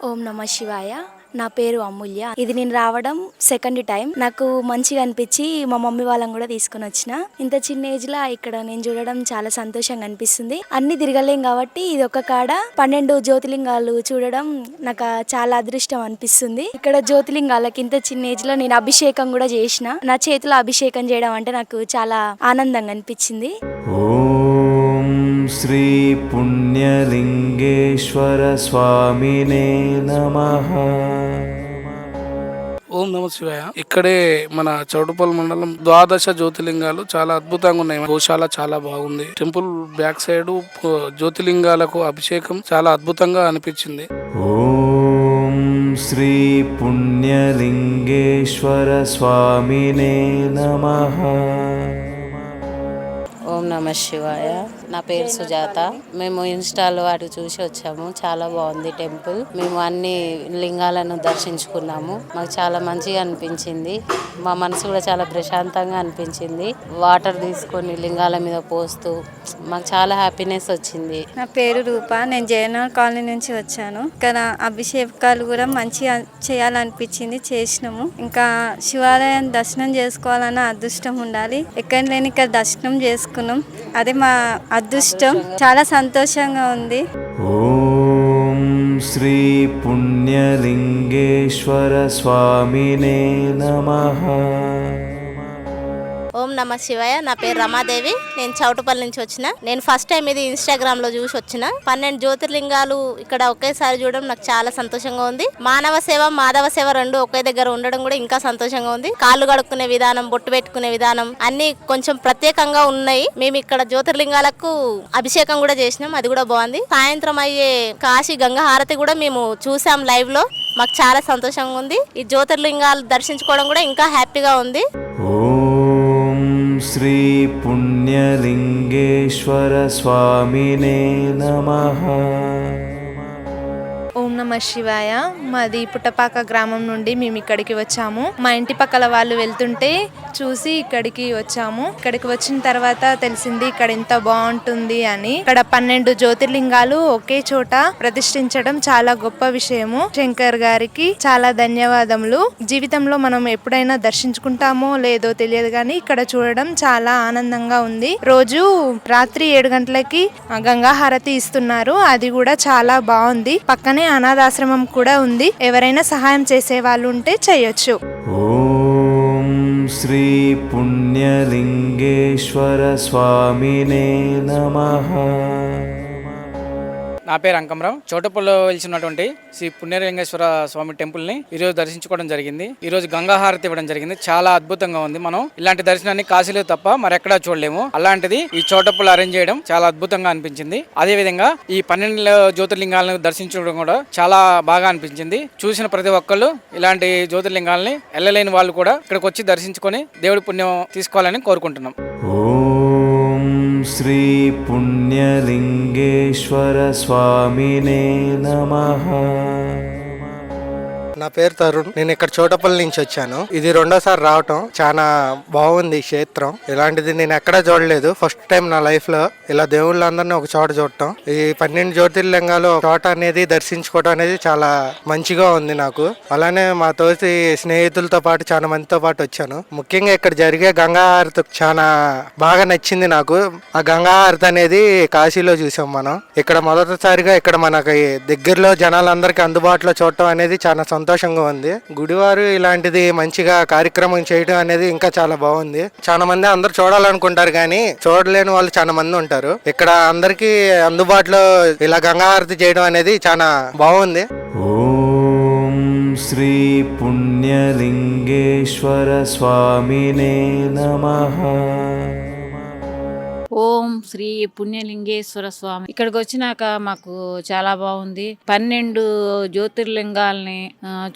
ఓం నమ శివాయ. నా పేరు అమూల్య. ఇది నేను రావడం సెకండ్ టైం. నాకు మంచిగా అనిపించి మా మమ్మీ వాళ్ళని కూడా తీసుకొని వచ్చిన. ఇంత చిన్న ఏజ్ లా ఇక్కడ నేను చూడడం చాలా సంతోషంగా అనిపిస్తుంది. అన్ని తిరగలేం కాబట్టి ఇది ఒక కాడ 12 జ్యోతిలింగాలు చూడడం నాకు చాలా అదృష్టం అనిపిస్తుంది. ఇక్కడ జ్యోతిలింగాలకి ఇంత చిన్న ఏజ్ లో నేను అభిషేకం కూడా చేసిన. నా చేతిలో అభిషేకం చేయడం అంటే నాకు చాలా ఆనందంగా అనిపించింది. ఓం శ్రీ పుణ్యలింగేశ్వర స్వామినే నమః. ఓం నమ శివాయ. ఇక్కడే మన చౌటుపల్లి మండలం 12 జ్యోతిలింగాలు చాలా అద్భుతంగా ఉన్నాయి. గోశాల చాలా బాగుంది. టెంపుల్ బ్యాక్ సైడ్ జ్యోతిలింగాలకు అభిషేకం చాలా అద్భుతంగా అనిపించింది. ఓం శ్రీ పుణ్యలింగేశ్వర స్వామినే నమః. ఓం నమ శివాయ. నా పేరు సుజాత. మేము ఇన్స్టాలో వాటి చూసి వచ్చాము. చాలా బాగుంది టెంపుల్. మేము అన్ని లింగాలను దర్శించుకున్నాము. మాకు చాలా మంచిగా అనిపించింది. మా మనసు కూడా చాలా ప్రశాంతంగా అనిపించింది. వాటర్ తీసుకొని లింగాల మీద పోస్తూ మాకు చాలా హ్యాపీనెస్ వచ్చింది. నా పేరు రూప. నేను జయనగర్ కాలనీ నుంచి వచ్చాను. ఇక్కడ అభిషేకాలు కూడా మంచిగా చేయాలనిపించింది, చేసినాము. ఇంకా శివాలయం దర్శనం చేసుకోవాలన్న అదృష్టం ఉండాలి. ఎక్కడ లేని ఇక్కడ దర్శనం చేసుకున్నాం. అదే మా అదృష్టం. చాలా సంతోషంగా ఉంది. ఓం శ్రీ పుణ్యలింగేశ్వర స్వామినే నమః. ఓం నమ శివాయ. నా పేరు రమాదేవి. నేను చౌటుపల్లి నుంచి వచ్చిన. నేను ఫస్ట్ టైం ఇది ఇన్స్టాగ్రామ్ లో చూసి వచ్చిన. 12 జ్యోతిర్లింగాలు ఇక్కడ ఒకేసారి చూడడం నాకు చాలా సంతోషంగా ఉంది. మానవ సేవ మాధవ సేవ రెండు ఒకే దగ్గర ఉండడం కూడా ఇంకా సంతోషంగా ఉంది. కాళ్ళు కడుక్కునే విధానం, బొట్టు పెట్టుకునే విధానం అన్ని కొంచెం ప్రత్యేకంగా ఉన్నాయి. మేము ఇక్కడ జ్యోతిర్లింగాలకు అభిషేకం కూడా చేసినాం. అది కూడా బాగుంది. సాయంత్రం అయ్యే కాశీ గంగా హారతి కూడా మేము చూసాం లైవ్ లో. మాకు చాలా సంతోషంగా ఉంది. ఈ జ్యోతిర్లింగాలు దర్శించుకోవడం కూడా ఇంకా హ్యాపీగా ఉంది. ఓం శ్రీ పుణ్యలింగేశ్వర స్వామినే నమః. ఓం నమ శివాయ. మాది పుట్టపాక గ్రామం నుండి మేము ఇక్కడికి వచ్చాము. మా ఇంటి పక్కల వాళ్ళు వెళ్తుంటే చూసి ఇక్కడికి వచ్చాము. ఇక్కడికి వచ్చిన తర్వాత తెలిసింది ఇక్కడ ఎంత బాగుంటుంది అని. ఇక్కడ 12 జ్యోతిర్లింగాలు ఒకే చోట ప్రతిష్ఠించడం చాలా గొప్ప విషయము. శంకర్ గారికి చాలా ధన్యవాదములు. జీవితంలో మనం ఎప్పుడైనా దర్శించుకుంటామో లేదో తెలియదు కానీ ఇక్కడ చూడడం చాలా ఆనందంగా ఉంది. రోజు రాత్రి 7 గంటలకి గంగా హారతి ఇస్తున్నారు. అది కూడా చాలా బాగుంది. పక్కనే అనాథాశ్రమం కూడా ఉంది. ఎవరైనా సహాయం చేసే వాళ్ళు ఉంటే చేయొచ్చు. ఓం శ్రీ పుణ్యలింగేశ్వర స్వామినే నమః. నా పేరు అంకమరావు. చోటపల్లిలో వెలిసినటువంటి శ్రీ పుణ్యలింగేశ్వర స్వామి టెంపుల్ ని ఈ రోజు దర్శించుకోవడం జరిగింది. ఈ రోజు గంగా హారతి ఇవ్వడం జరిగింది. చాలా అద్భుతంగా ఉంది. మనం ఇలాంటి దర్శనాన్ని కాశీలో తప్ప మరెక్కడా చూడలేము. అలాంటిది ఈ చోటపల్లి అరేంజ్ చేయడం చాలా అద్భుతంగా అనిపించింది. అదే విధంగా ఈ 12 జ్యోతిర్లింగాలను దర్శించడం కూడా చాలా బాగా అనిపించింది. చూసిన ప్రతి ఒక్కళ్ళు ఇలాంటి జ్యోతిర్లింగాలని వెళ్ళలేని వాళ్ళు కూడా ఇక్కడికి వచ్చి దర్శించుకొని దేవుడి పుణ్యం తీసుకోవాలని కోరుకుంటున్నాం. ఓం శ్రీ పుణ్యలింగేశ్వర స్వామినే నమః. నా పేరు తరుణ్. నేను ఇక్కడ చోటపల్లి నుంచి వచ్చాను. ఇది రెండోసారి రావటం. చాలా బాగుంది ఈ క్షేత్రం. ఇలాంటిది నేను ఎక్కడా చూడలేదు. ఫస్ట్ టైం నా లైఫ్ లో ఇలా దేవుళ్ళందరినీ ఒక చోట చూడటం. ఈ 12 జ్యోతిర్లింగాలు చోట అనేది దర్శించుకోవడం అనేది చాలా మంచిగా ఉంది నాకు. అలానే మా తోటి స్నేహితులతో పాటు చాలా మందితో పాటు వచ్చాను. ముఖ్యంగా ఇక్కడ జరిగే గంగా హారతి చాలా బాగా నచ్చింది నాకు. ఆ గంగా హారతి అనేది కాశీలో చూసాం మనం. ఇక్కడ మొదటిసారిగా ఇక్కడ మనకి దగ్గరలో జనాలందరికీ అందుబాటులో చూడటం అనేది చాలా సంతోషంగా ఉంది. గుడివారు ఇలాంటిది మంచిగా కార్యక్రమం చేయడం అనేది ఇంకా చాలా బాగుంది. చాలా మంది అందరు చూడాలనుకుంటారు కానీ చూడలేని వాళ్ళు చాలా మంది ఉంటారు. ఇక్కడ అందరికి అందుబాటులో ఇలా గంగా హారతి చేయడం అనేది చాలా బాగుంది. ఓం శ్రీ పుణ్యలింగేశ్వర స్వామినే నమః. ఓం శ్రీ పుణ్యలింగేశ్వర స్వామి. ఇక్కడికి వచ్చినాక మాకు చాలా బాగుంది. 12 జ్యోతిర్లింగాల్ని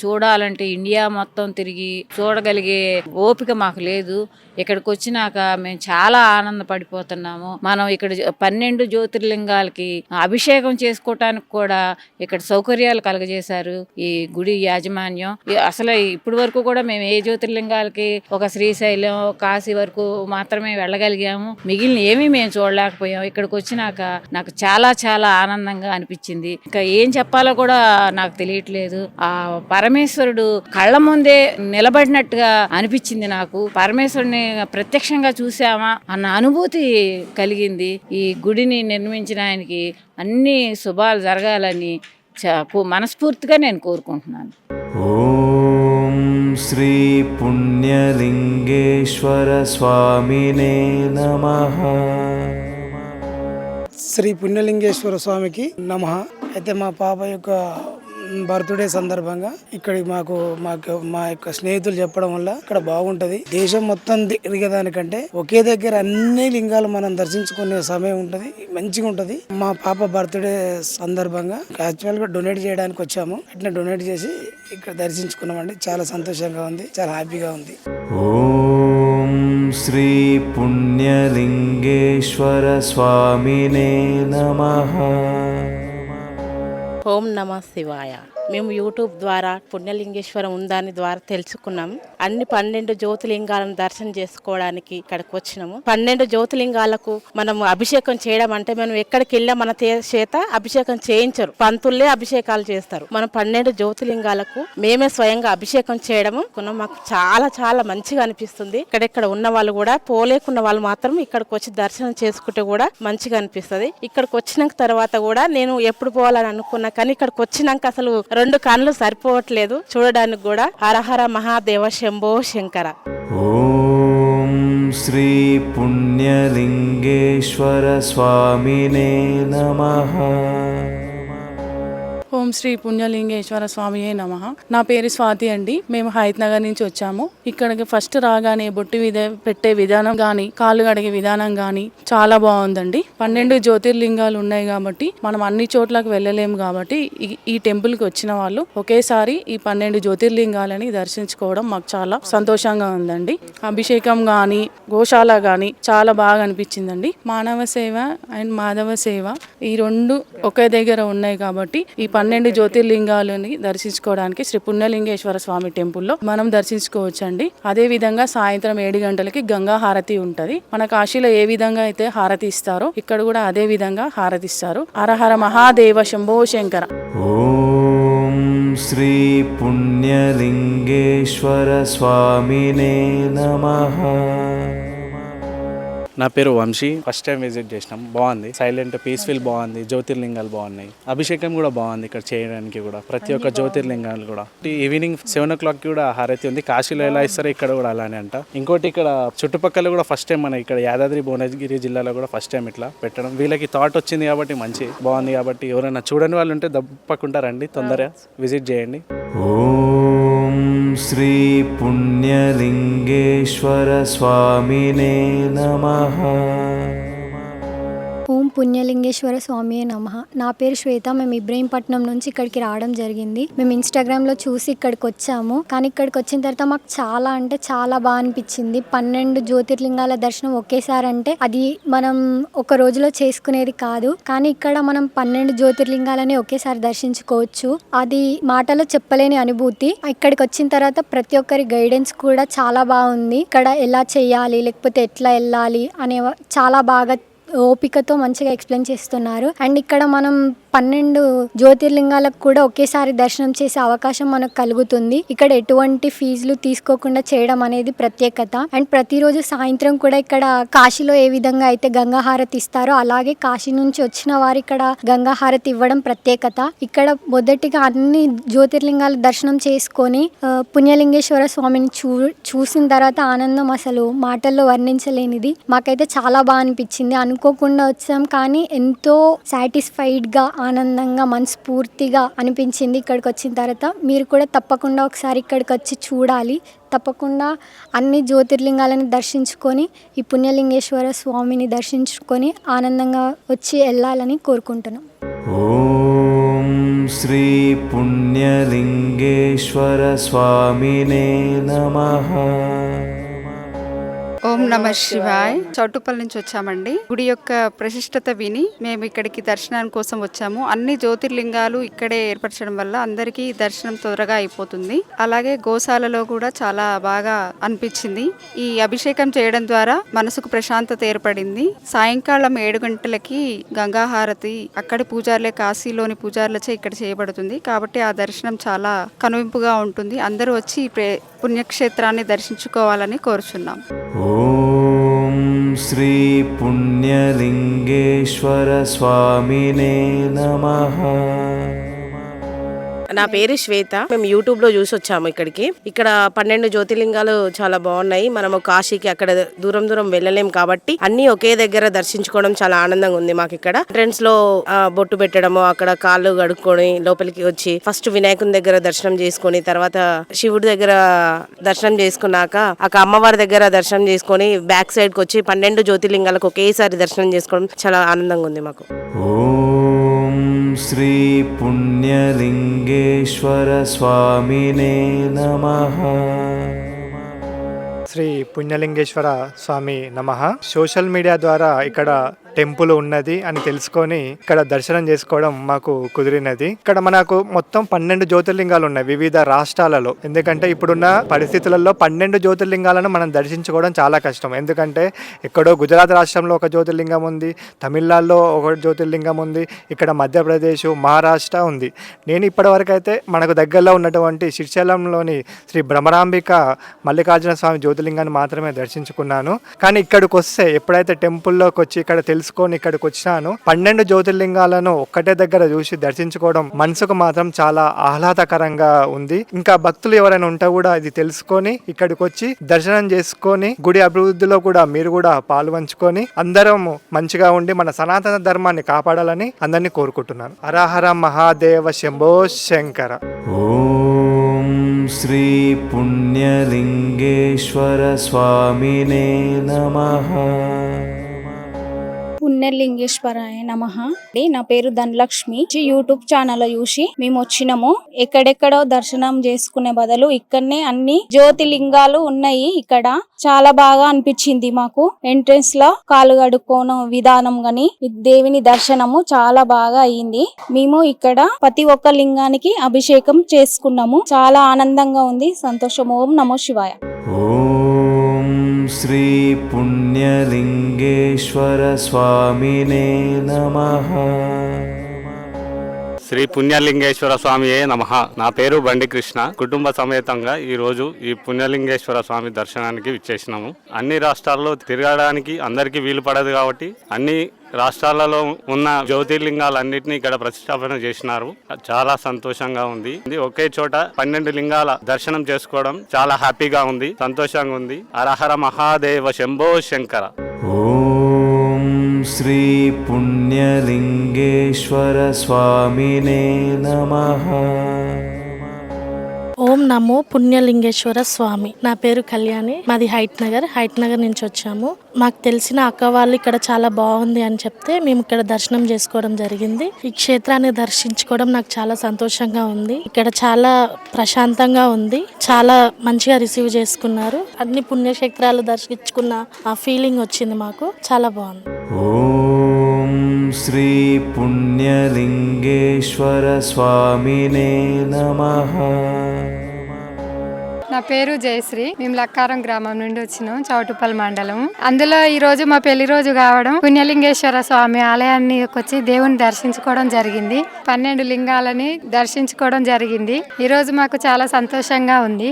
చూడాలంటే ఇండియా మొత్తం తిరిగి చూడగలిగే ఓపిక మాకు లేదు. ఇక్కడికి వచ్చినాక మేము చాలా ఆనందపడిపోతున్నాము. మనం ఇక్కడ 12 జ్యోతిర్లింగాలకి అభిషేకం చేసుకోవటానికి కూడా ఇక్కడ సౌకర్యాలు కలగజేశారు ఈ గుడి యాజమాన్యం. అసలు ఇప్పటి వరకు కూడా మేము ఏ జ్యోతిర్లింగాలకి ఒక శ్రీశైలం, కాశీ వరకు మాత్రమే వెళ్ళగలిగాము. మిగిలిన ఏమీ మేము చూడలేకపోయాం. ఇక్కడికి వచ్చినాక నాకు చాలా చాలా ఆనందంగా అనిపించింది. ఇంకా ఏం చెప్పాలో కూడా నాకు తెలియట్లేదు. ఆ పరమేశ్వరుడు కళ్ళ ముందే నిలబడినట్టుగా అనిపించింది. నాకు పరమేశ్వరుని ప్రత్యక్షంగా చూసామా అన్న అనుభూతి కలిగింది. ఈ గుడిని నిర్మించిన ఆయనకి అన్ని శుభాలు జరగాలని మనస్ఫూర్తిగా నేను కోరుకుంటున్నాను. ఓం శ్రీ పుణ్యలింగేశ్వర స్వామినే నమః. శ్రీ పుణ్యలింగేశ్వర స్వామికి నమః. అయితే మా పాప యొక్క బర్త్డే సందర్భంగా ఇక్కడికి మా యొక్క స్నేహితులు చెప్పడం వల్ల ఇక్కడ బాగుంటది. దేశం మొత్తం తిరిగేదానికంటే ఒకే దగ్గర అన్ని లింగాలు మనం దర్శించుకునే సమయం ఉంటది, మంచిగా ఉంటది. మా పాప బర్త్డే సందర్భంగా యాక్చువల్ గా డొనేట్ చేయడానికి వచ్చాము. అట్లా డొనేట్ చేసి ఇక్కడ దర్శించుకున్నామండి. చాలా సంతోషంగా ఉంది, చాలా హ్యాపీగా ఉంది. ఓం శ్రీ పుణ్యలింగేశ్వర స్వామినే నమః. ఓం నమ శివాయ. మేము యూట్యూబ్ ద్వారా పుణ్యలింగేశ్వరం ఉందాని ద్వారా తెలుసుకున్నాం. అన్ని 12 జ్యోతిలింగాలను దర్శనం చేసుకోవడానికి ఇక్కడికి వచ్చినాము. 12 జ్యోతిలింగాలకు మనం అభిషేకం చేయడం అంటే మనం ఎక్కడికి వెళ్ళా మన చేత అభిషేకం చేయించరు, పంతుల్లే అభిషేకాలు చేస్తారు. మనం 12 జ్యోతిలింగాలకు మేమే స్వయంగా అభిషేకం చేయడము మాకు చాలా చాలా మంచిగా అనిపిస్తుంది. ఇక్కడెక్కడ ఉన్న వాళ్ళు కూడా, పోలేకున్న వాళ్ళు మాత్రం ఇక్కడికి వచ్చి దర్శనం చేసుకుంటే కూడా మంచిగా అనిపిస్తుంది. ఇక్కడికి వచ్చినాక తర్వాత కూడా నేను ఎప్పుడు పోవాలని అనుకున్నా, కానీ ఇక్కడికి వచ్చినాక అసలు 2 కళ్ళు సరిపోవట్లేదు చూడడానికి కూడా. హరహర మహాదేవ శంభో శంకర. ఓం శ్రీ పుణ్యలింగేశ్వర స్వామినే నమః. ఓం శ్రీ పుణ్యలింగేశ్వర స్వామియే నమః. నా పేరు స్వాతి అండి. మేము హైత్ నగర్ నుంచి వచ్చాము. ఇక్కడికి ఫస్ట్ రాగానే బొట్టు పెట్టే విధానం కానీ, కాళ్ళు కడిగే విధానం కానీ చాలా బాగుందండి. 12 జ్యోతిర్లింగాలు ఉన్నాయి కాబట్టి మనం అన్ని చోట్లకు వెళ్ళలేము కాబట్టి ఈ టెంపుల్కి వచ్చిన వాళ్ళు ఒకేసారి ఈ 12 జ్యోతిర్లింగాలని దర్శించుకోవడం మాకు చాలా సంతోషంగా ఉందండి. అభిషేకం కానీ, గోశాల కానీ చాలా బాగా అనిపించిందండి. మానవ సేవ అండ్ మాధవ సేవ ఈ 2 ఒకే దగ్గర ఉన్నాయి కాబట్టి ఈ 12 జ్యోతిర్లింగాలని దర్శించుకోవడానికి శ్రీ పుణ్యలింగేశ్వర స్వామి టెంపుల్లో మనం దర్శించుకోవచ్చండి. అదే విధంగా సాయంత్రం 7 గంటలకి గంగా హారతి ఉంటది. మన కాశీలో ఏ విధంగా అయితే హారతి ఇస్తారో ఇక్కడ కూడా అదే విధంగా హారతి ఇస్తారు. హరహర మహాదేవ శంభో శంకర. ఓం శ్రీ పుణ్యలింగేశ్వర స్వామినే నమః. నా పేరు వంశీ. ఫస్ట్ టైం విజిట్ చేసినాం, బాగుంది. సైలెంట్, పీస్ఫుల్ బాగుంది. జ్యోతిర్లింగాలు బాగున్నాయి, అభిషేకం కూడా బాగుంది ఇక్కడ చేయడానికి కూడా. ప్రతి ఒక్క జ్యోతిర్లింగాలు కూడా ఈవినింగ్ 7 o'clock కూడా హారతి ఉంది. కాశీలో ఎలా ఇస్తారో ఇక్కడ కూడా అలానే అంట. ఇంకోటి ఇక్కడ చుట్టుపక్కల కూడా ఫస్ట్ టైం మన ఇక్కడ యాదాద్రి భువనగిరి జిల్లాలో కూడా ఫస్ట్ టైం ఇట్లా పెట్టడం. వీళ్ళకి థాట్ వచ్చింది కాబట్టి మంచి బాగుంది. కాబట్టి ఎవరైనా చూడని వాళ్ళు ఉంటే తప్పకుండా రండి, తొందరగా విజిట్ చేయండి. ఓం శ్రీ పుణ్యలింగేశ్వర స్వామినే నమః. ఓం పుణ్యలింగేశ్వర స్వామియే నమః. నా పేరు శ్వేత. మేము ఇబ్రహీంపట్నం నుంచి ఇక్కడికి రావడం జరిగింది. మేము ఇన్స్టాగ్రామ్లో చూసి ఇక్కడికి వచ్చాము. కానీ ఇక్కడికి వచ్చిన తర్వాత మాకు చాలా అంటే చాలా బాగా అనిపించింది. 12 జ్యోతిర్లింగాల దర్శనం ఒకేసారి అంటే అది మనం ఒక రోజులో చేసుకునేది కాదు. కానీ ఇక్కడ మనం 12 జ్యోతిర్లింగాలని ఒకేసారి దర్శించుకోవచ్చు. అది మాటలో చెప్పలేని అనుభూతి. ఇక్కడికి వచ్చిన తర్వాత ప్రతి ఒక్కరి గైడెన్స్ కూడా చాలా బాగుంది. ఇక్కడ ఎలా చేయాలి, లేకపోతే ఎట్లా వెళ్ళాలి అనే చాలా బాగా ఓపికతో మంచిగా ఎక్స్ప్లెయిన్ చేస్తున్నారు. అండ్ ఇక్కడ మనం 12 జ్యోతిర్లింగాలకు కూడా ఒకేసారి దర్శనం చేసే అవకాశం మనకు కలుగుతుంది. ఇక్కడ ఎటువంటి ఫీజులు తీసుకోకుండా చేయడం అనేది ప్రత్యేకత. అండ్ ప్రతిరోజు సాయంత్రం కూడా ఇక్కడ కాశీలో ఏ విధంగా అయితే గంగా హారతి ఇస్తారో అలాగే కాశీ నుంచి వచ్చిన వారు ఇక్కడ గంగా హారతి ఇవ్వడం ప్రత్యేకత. ఇక్కడ మొదటిగా అన్ని జ్యోతిర్లింగాల దర్శనం చేసుకొని పుణ్యలింగేశ్వర స్వామిని చూసిన తర్వాత ఆనందం అసలు మాటల్లో వర్ణించలేనిది. మాకైతే చాలా బాగా అనిపించింది. అనుకోకుండా వచ్చాం కానీ ఎంతో సాటిస్ఫైడ్ గా, ఆనందంగా, మనస్ఫూర్తిగా అనిపించింది ఇక్కడికి వచ్చిన తర్వాత. మీరు కూడా తప్పకుండా ఒకసారి ఇక్కడికి వచ్చి చూడాలి. తప్పకుండా అన్ని జ్యోతిర్లింగాలను దర్శించుకొని ఈ పుణ్యలింగేశ్వర స్వామిని దర్శించుకొని ఆనందంగా వచ్చి వెళ్ళాలని కోరుకుంటున్నాం. ఓం శ్రీ పుణ్యలింగేశ్వర స్వామినే నమః. ఓం నమ శివాయ్. చౌటుపల్లి నుంచి వచ్చామండి. గుడి యొక్క ప్రశిష్టత విని మేము ఇక్కడికి దర్శనం కోసం వచ్చాము. అన్ని జ్యోతిర్లింగాలు ఇక్కడే ఏర్పరచడం వల్ల అందరికీ దర్శనం త్వరగా అయిపోతుంది. అలాగే గోశాలలో కూడా చాలా బాగా అనిపించింది. ఈ అభిషేకం చేయడం ద్వారా మనసుకు ప్రశాంతత ఏర్పడింది. సాయంకాలం 7 గంటలకి గంగాహారతి అక్కడి పూజారులే, కాశీలోని పూజారులచే ఇక్కడ చేయబడుతుంది. కాబట్టి ఆ దర్శనం చాలా కనువింపుగా ఉంటుంది. అందరూ వచ్చి ఈ పుణ్యక్షేత్రాన్ని దర్శించుకోవాలని కోరుచున్నాం. ఓం శ్రీ పుణ్యలింగేశ్వర స్వామినే నమః. నా పేరు శ్వేత. మేము యూట్యూబ్ లో చూసి వచ్చాము ఇక్కడికి. ఇక్కడ 12 జ్యోతిర్లింగాలు చాలా బాగున్నాయి. మనము కాశీకి అక్కడ దూరం దూరం వెళ్ళలేం కాబట్టి అన్ని ఒకే దగ్గర దర్శించుకోవడం చాలా ఆనందంగా ఉంది మాకు. ఇక్కడ ఎంట్రన్స్ లో బొట్టు పెట్టడము, అక్కడ కాళ్ళు కడుక్కొని లోపలికి వచ్చి ఫస్ట్ వినాయకుని దగ్గర దర్శనం చేసుకొని, తర్వాత శివుడి దగ్గర దర్శనం చేసుకున్నాక అక్కడ అమ్మవారి దగ్గర దర్శనం చేసుకొని బ్యాక్ సైడ్ కి వచ్చి 12 జ్యోతిర్లింగాలకు ఒకేసారి దర్శనం చేసుకోవడం చాలా ఆనందంగా ఉంది మాకు. ఓం శ్రీ పుణ్యలింగేశ్వర స్వామినే నమః. శ్రీ పుణ్యలింగేశ్వర స్వామి నమః. సోషల్ మీడియా ద్వారా ఇక్కడ టెంపుల్ ఉన్నది అని తెలుసుకొని ఇక్కడ దర్శనం చేసుకోవడం మాకు కుదిరినది. ఇక్కడ మనకు మొత్తం 12 జ్యోతిర్లింగాలు ఉన్నాయి వివిధ రాష్ట్రాలలో. ఎందుకంటే ఇప్పుడున్న పరిస్థితులలో 12 జ్యోతిర్లింగాలను మనం దర్శించుకోవడం చాలా కష్టం. ఎందుకంటే ఎక్కడో గుజరాత్ రాష్ట్రంలో ఒక జ్యోతిర్లింగం ఉంది, తమిళనాడులో ఒక జ్యోతిర్లింగం ఉంది, ఇక్కడ మధ్యప్రదేశ్, మహారాష్ట్ర ఉంది. నేను ఇప్పటివరకు అయితే మనకు దగ్గరలో ఉన్నటువంటి శ్రీశైలంలోని శ్రీ భ్రమరాంబిక మల్లికార్జున స్వామి జ్యోతిర్లింగాన్ని మాత్రమే దర్శించుకున్నాను. కానీ ఇక్కడికి వస్తే ఎప్పుడైతే టెంపుల్లోకి వచ్చి ఇక్కడ తెలుసుకొని ఇక్కడికి వచ్చినాను, 12 జ్యోతిర్లింగాలను ఒక్కటే దగ్గర చూసి దర్శించుకోవడం మనసుకు మాత్రం చాలా ఆహ్లాదకరంగా ఉంది. ఇంకా భక్తులు ఎవరైనా ఉంటే కూడా ఇది తెలుసుకొని ఇక్కడికి వచ్చి దర్శనం చేసుకొని గుడి అభివృద్ధిలో కూడా మీరు కూడా పాలు పంచుకొని అందరం మంచిగా ఉండి మన సనాతన ధర్మాన్ని కాపాడాలని అందరినీ కోరుకుంటున్నాను. హరహర మహాదేవ శంభో శంకర. ఓం శ్రీ పుణ్యలింగేశ్వర స్వామినే నమః. పుణ్యలింగేశ్వరాయ నమః. నా పేరు ధనలక్ష్మి. యూట్యూబ్ ఛానల్ చూసి మేము వచ్చినాము. ఎక్కడెక్కడో దర్శనం చేసుకునే బదులు ఇక్కడనే అన్ని జ్యోతిలింగాలు ఉన్నాయి. ఇక్కడ చాలా బాగా అనిపించింది మాకు. ఎంట్రెన్స్ లో కాలు కడుక్కోవడం విధానం గాని దేవిని దర్శనము చాలా బాగా అయ్యింది. మేము ఇక్కడ ప్రతి ఒక్క లింగానికి అభిషేకం చేసుకున్నాము. చాలా ఆనందంగా ఉంది, సంతోషం. ఓం నమో శివాయ. ఓం శ్రీ పుణ్యలింగేశ్వర స్వామినే నమః. శ్రీ పుణ్యలింగేశ్వర స్వామియే నమః. నా పేరు బండి కృష్ణ. కుటుంబ సమేతంగా ఈ రోజు ఈ పుణ్యలింగేశ్వర స్వామి దర్శనానికి విచ్చేసినాము. అన్ని రాష్ట్రాల్లో తిరగడానికి అందరికీ వీలు పడదు కాబట్టి అన్ని రాష్ట్రాలలో ఉన్న జ్యోతిర్లింగాలన్నింటినీ ఇక్కడ ప్రతిష్టాపన చేసినారు. చాలా సంతోషంగా ఉంది. ఒకే చోట 12 లింగాల దర్శనం చేసుకోవడం చాలా హ్యాపీగా ఉంది, సంతోషంగా ఉంది. హరహర మహాదేవ శంభో శంకర. ఓం శ్రీ పుణ్యలింగేశ్వర స్వామినే నమః. ఓం నమో పుణ్యలింగేశ్వర స్వామి. నా పేరు కళ్యాణి. మాది హైట్ నగర్ నుంచి వచ్చాము. మాకు తెలిసిన అక్క వాళ్ళు ఇక్కడ చాలా బాగుంది అని చెప్తే మేము ఇక్కడ దర్శనం చేసుకోవడం జరిగింది. ఈ క్షేత్రాన్ని దర్శించుకోవడం నాకు చాలా సంతోషంగా ఉంది. ఇక్కడ చాలా ప్రశాంతంగా ఉంది. చాలా మంచిగా రిసీవ్ చేసుకున్నారు. అన్ని పుణ్యక్షేత్రాలు దర్శించుకున్న ఆ ఫీలింగ్ వచ్చింది మాకు. చాలా బాగుంది. ఓం శ్రీ పుణ్యలింగేశ్వర స్వామినే నమః. నా పేరు జయశ్రీ. మేము లక్కారం గ్రామం నుండి వచ్చినాం, చౌటుపల్లి మండలం. అందులో ఈ రోజు మా పెళ్లి రోజు కావడం పుణ్యలింగేశ్వర స్వామి ఆలయాన్ని వచ్చి దేవుని దర్శించుకోవడం జరిగింది. 12 లింగాలని దర్శించుకోవడం జరిగింది. ఈ రోజు మాకు చాలా సంతోషంగా ఉంది.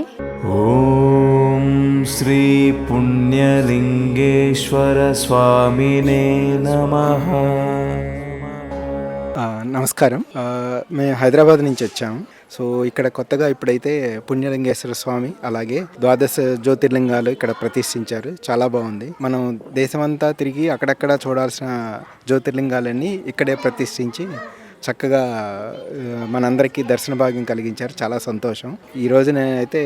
ఓం శ్రీ పుణ్యలింగేశ్వర స్వామినే నమః. నమస్కారం. మేము హైదరాబాద్ నుంచి వచ్చాము. సో ఇక్కడ కొత్తగా ఇప్పుడైతే పుణ్యలింగేశ్వర స్వామి అలాగే 12 జ్యోతిర్లింగాలు ఇక్కడ ప్రతిష్ఠించారు. చాలా బాగుంది. మనం దేశమంతా తిరిగి అక్కడక్కడ చూడాల్సిన జ్యోతిర్లింగాలన్నీ ఇక్కడే ప్రతిష్ఠించి చక్కగా మనందరికీ దర్శన భాగ్యం కలిగించారు. చాలా సంతోషం. ఈ రోజు నేనైతే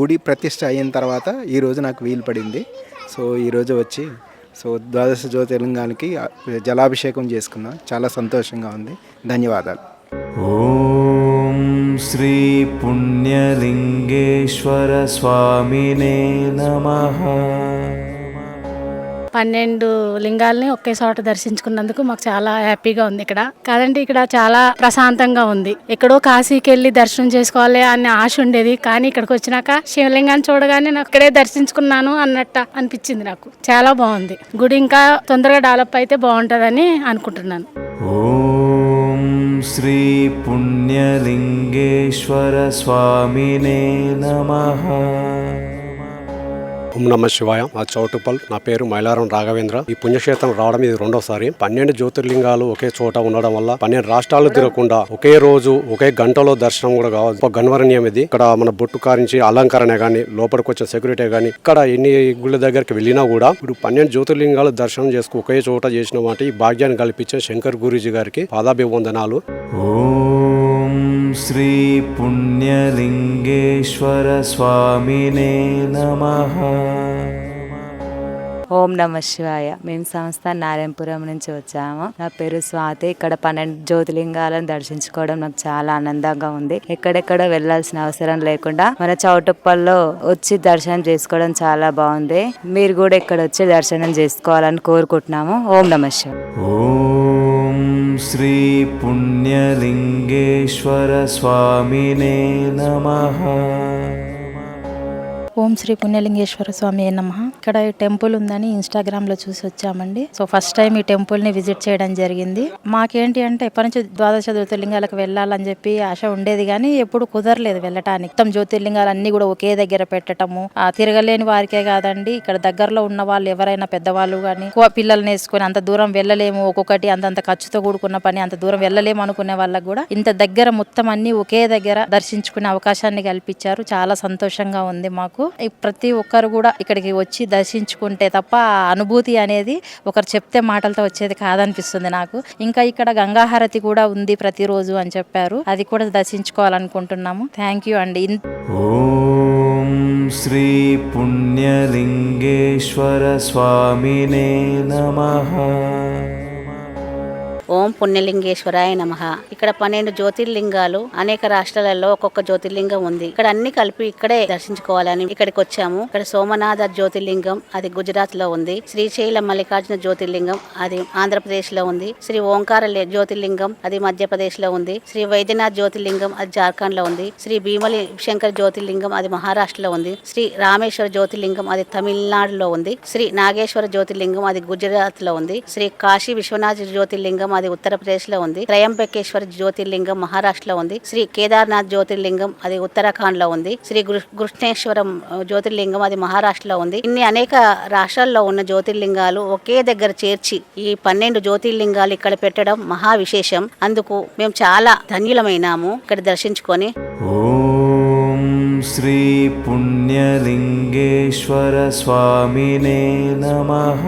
గుడి ప్రతిష్ఠ అయిన తర్వాత ఈరోజు నాకు వీలు పడింది. సో ఈరోజు వచ్చి 12 జ్యోతిర్లింగానికి జలాభిషేకం చేసుకున్నాం. చాలా సంతోషంగా ఉంది. ధన్యవాదాలు. ఓం శ్రీ పుణ్యలింగేశ్వర స్వామినే నమః. 12 లింగాల్ని ఒకే చోట దర్శించుకున్నందుకు మాకు చాలా హ్యాపీగా ఉంది. ఇక్కడ కాదంటే ఇక్కడ చాలా ప్రశాంతంగా ఉంది. ఎక్కడో కాశీకి వెళ్ళి దర్శనం చేసుకోవాలి అనే ఆశ ఉండేది, కానీ ఇక్కడికి వచ్చినాక శివలింగాన్ని చూడగానే నాకు ఇక్కడే దర్శించుకున్నాను అన్నట్టు అనిపించింది. నాకు చాలా బాగుంది. గుడి ఇంకా తొందరగా డెవలప్ అయితే బాగుంటుందని అనుకుంటున్నాను. ఓం శ్రీ పుణ్యలింగేశ్వర స్వామినే నమః. ఓం నమ శివాయ. నా చౌటుపల్. నా పేరు మైలారం రాఘవేంద్ర. ఈ పుణ్యక్షేత్రం రావడం ఇది రెండోసారి. 12 జ్యోతిర్లింగాలు ఒకే చోట ఉండడం వల్ల 12 రాష్ట్రాలు తిరగకుండా ఒకే రోజు ఒకే గంటలో దర్శనం కూడా కావాలి. ఒక గణవరణీయం ఇది. ఇక్కడ మన బొట్టు కారించి అలంకరణ గానీ, లోపలికి వచ్చే సెక్యూరిటీ గానీ, ఇక్కడ ఎన్ని గుళ్ళ దగ్గరికి వెళ్ళినా కూడా ఇప్పుడు 12 జ్యోతిర్లింగాలు దర్శనం చేసుకు ఒకే చోట చేసిన వాటి ఈ భాగ్యాన్ని కల్పించే శంకర్ గురూజీ గారికి పాదాభివందనాలు. ఓం శ్రీ పుణ్యలింగేశ్వర స్వామినే నమః. ఓం నమ శివాయ. మేము సంస్థ నారాయణపురం నుంచి వచ్చాము. నా పేరు స్వాతి. ఇక్కడ 12 జ్యోతిలింగాలను దర్శించుకోవడం నాకు చాలా ఆనందంగా ఉంది. ఎక్కడెక్కడో వెళ్లాల్సిన అవసరం లేకుండా మన చౌటుప్పల్లో వచ్చి దర్శనం చేసుకోవడం చాలా బాగుంది. మీరు కూడా ఇక్కడ వచ్చి దర్శనం చేసుకోవాలని కోరుకుంటున్నాము. ఓం నమ శివాయ. ఓం శ్రీ పుణ్యలింగేశ్వర స్వామినే నమః. ఓం శ్రీ పుణ్యలింగేశ్వర స్వామి నమః. ఇక్కడ ఈ టెంపుల్ ఉందని ఇన్స్టాగ్రామ్ లో చూసి వచ్చామండి. సో ఫస్ట్ టైం ఈ టెంపుల్ ని విజిట్ చేయడం జరిగింది. మాకేంటి అంటే ఎప్పటి నుంచి 12 జ్యోతిర్లింగాలకు వెళ్ళాలని చెప్పి ఆశ ఉండేది, కానీ ఎప్పుడు కుదరలేదు వెళ్ళటానికి. మొత్తం జ్యోతిర్లింగాలు అన్ని కూడా ఒకే దగ్గర పెట్టడము, తిరగలేని వారికే కాదండి, ఇక్కడ దగ్గరలో ఉన్న వాళ్ళు ఎవరైనా పెద్దవాళ్ళు కానీ పిల్లల్ని వేసుకొని అంత దూరం వెళ్ళలేము, ఒక్కొక్కటి అంతంత ఖర్చుతో కూడుకున్న పని, అంత దూరం వెళ్ళలేము అనుకునే వాళ్ళకు కూడా ఇంత దగ్గర మొత్తం అన్ని ఒకే దగ్గర దర్శించుకునే అవకాశాన్ని కల్పించారు. చాలా సంతోషంగా ఉంది మాకు. ప్రతి ఒక్కరు కూడా ఇక్కడికి వచ్చి దర్శించుకుంటే తప్ప ఆ అనుభూతి అనేది ఒకరు చెప్తే మాటలతో వచ్చేది కాదనిపిస్తుంది నాకు. ఇంకా ఇక్కడ గంగాహారతి కూడా ఉంది ప్రతిరోజు అని చెప్పారు. అది కూడా దర్శించుకోవాలనుకుంటున్నాము. థ్యాంక్ యూ అండి. ఓం శ్రీ పుణ్యలింగేశ్వర స్వామినే నమః. ఓం పుణ్యలింగేశ్వరాయ నమః. ఇక్కడ 12 జ్యోతిర్లింగాలు అనేక రాష్ట్రాలలో ఒక్కొక్క జ్యోతిర్లింగం ఉంది. ఇక్కడ అన్ని కలిపి ఇక్కడే దర్శించుకోవాలని ఇక్కడికి వచ్చాము. ఇక్కడ సోమనాథ జ్యోతిర్లింగం అది గుజరాత్ లో ఉంది. శ్రీశైలం మల్లికార్జున జ్యోతిర్లింగం అది ఆంధ్రప్రదేశ్ లో ఉంది. శ్రీ ఓంకార జ్యోతిర్లింగం అది మధ్యప్రదేశ్ లో ఉంది. శ్రీ వైద్యనాథ్ జ్యోతిర్లింగం అది జార్ఖండ్ లో ఉంది. శ్రీ భీమలి శంకర్ జ్యోతిర్లింగం అది మహారాష్ట్రలో ఉంది. శ్రీ రామేశ్వర జ్యోతిర్లింగం అది తమిళనాడులో ఉంది. శ్రీ నాగేశ్వర జ్యోతిర్లింగం అది గుజరాత్ లో ఉంది. శ్రీ కాశీ విశ్వనాథ్ జ్యోతిర్లింగం అది ఉత్తరప్రదేశ్ లో ఉంది. త్రయంబకేశ్వర జ్యోతిర్లింగం మహారాష్ట్రలో ఉంది. శ్రీ కేదార్నాథ్ జ్యోతిర్లింగం అది ఉత్తరాఖండ్ లో ఉంది. శ్రీ కృష్ణేశ్వరం జ్యోతిర్లింగం అది మహారాష్ట్రలో ఉంది. ఇన్ని అనేక రాష్ట్రాల్లో ఉన్న జ్యోతిర్లింగాలు ఒకే దగ్గర చేర్చి ఈ 12 జ్యోతిర్లింగాలు ఇక్కడ పెట్టడం మహా విశేషం. అందుకు మేము చాలా ధన్యులమైనాము ఇక్కడ దర్శించుకొని. ఓం శ్రీ పుణ్యలింగేశ్వర స్వామినే నమః.